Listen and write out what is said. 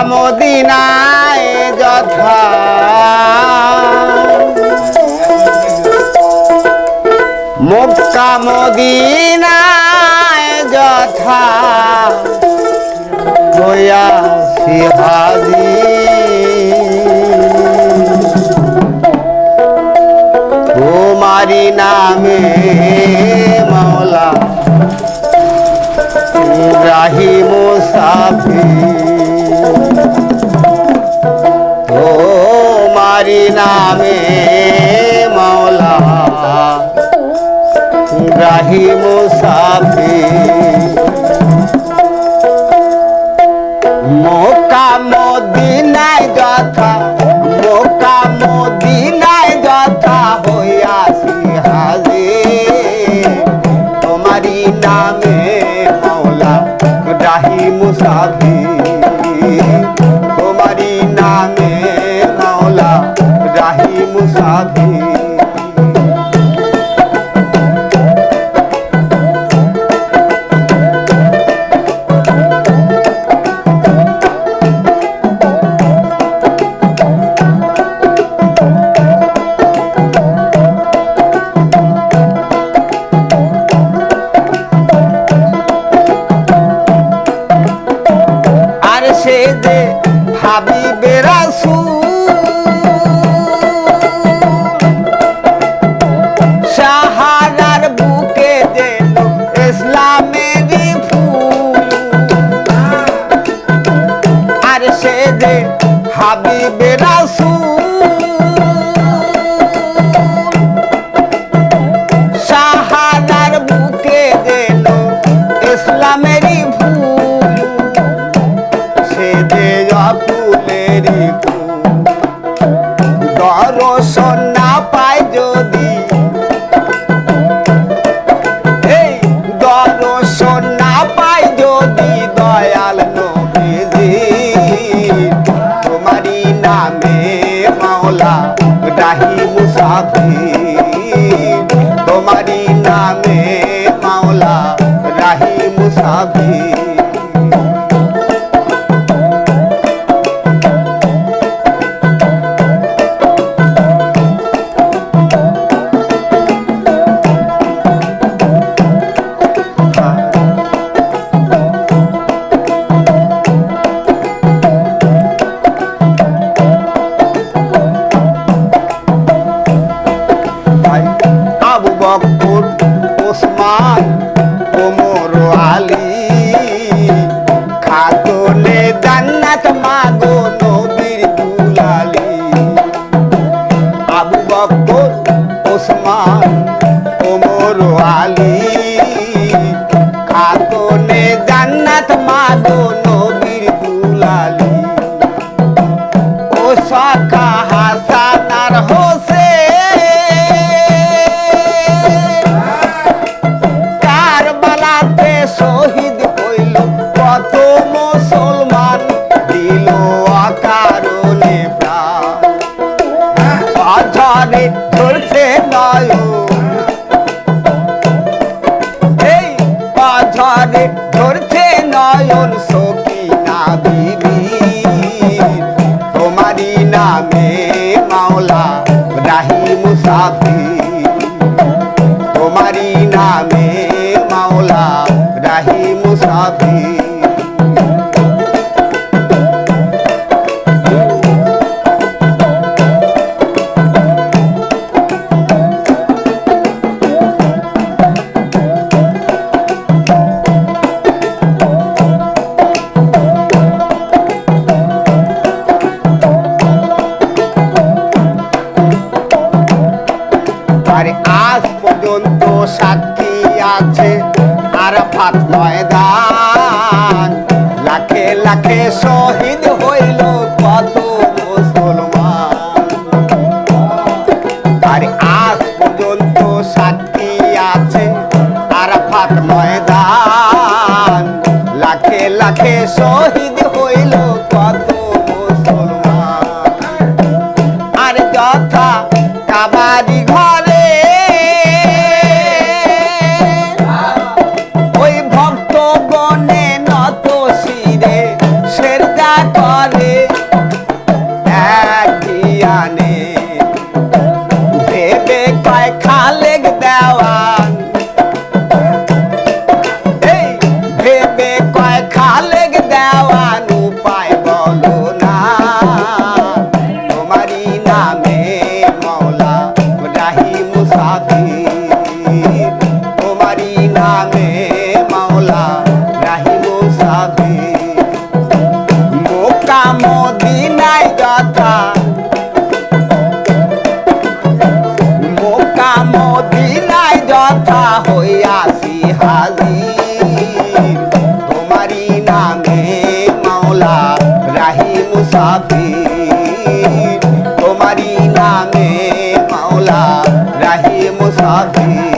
মদিনায় যথা মক্কা মদিনায় যথা হইয়াছি হাজির তোমারি নামে মাওলা রাহি মুসাফির তোমারি নামে মাওলা রাহি মুসাফির মক্কা মদিনায় যথা মক্কা মদিনায় যথা হইয়াছি হাজির তোমারি নামে মাওলা রাহি মুসাফির তোমারি নামে মাওলা রাহি মুসাফির সে যে হাবিবে রাসূল সাহারার বুকে যেন ইসলামেরই ফুল আর সে যে হাবিবে রাসূল সাহারার বুকে যেন ইসলামেরই দর্শন না পায় যদি দর্শন না পায় যদি দয়াল নবীজি তোমারি নামে মাওলা রাহি মুসাফির তোমারি নামে মাওলা রাহি মুসাফির আবু বকর ওসমান ওমর আলী খাতুনে জান্নাত মাগো নবীর দুলালি আবু বকর ওসমান ওমর আলী খাতুনে জান্নাত মাগো নবীর দুলালি ও সাকা হাসান আর শহীদ হইল কত মুসলমান দিল অকারণে প্রাণ বাজারে ধরছে নয়ন এই বাজারে ধরছে নয়ন সকিনা বিবি তোমারি নামে মাওলা রাহি মুসাফির তোমারি নামে মাওলা রাহি মুসাফির আরে আজ পর্যন্ত সাক্ষী আছে আরাফাত ময়দান লাখে লাখে শহীদ হইল কত মুসলমান আরে আজ পর্যন্ত সাক্ষী আছে আরাফাত ময়দান লাখে লাখে শহীদ হইল কত মুসলমান আর যথা কাবারি ঘরে ওই ভক্ত গণে নত শিরে সেজদা করে মুসাফির, তোমারই নামে মাওলা রাহি মুসাফির।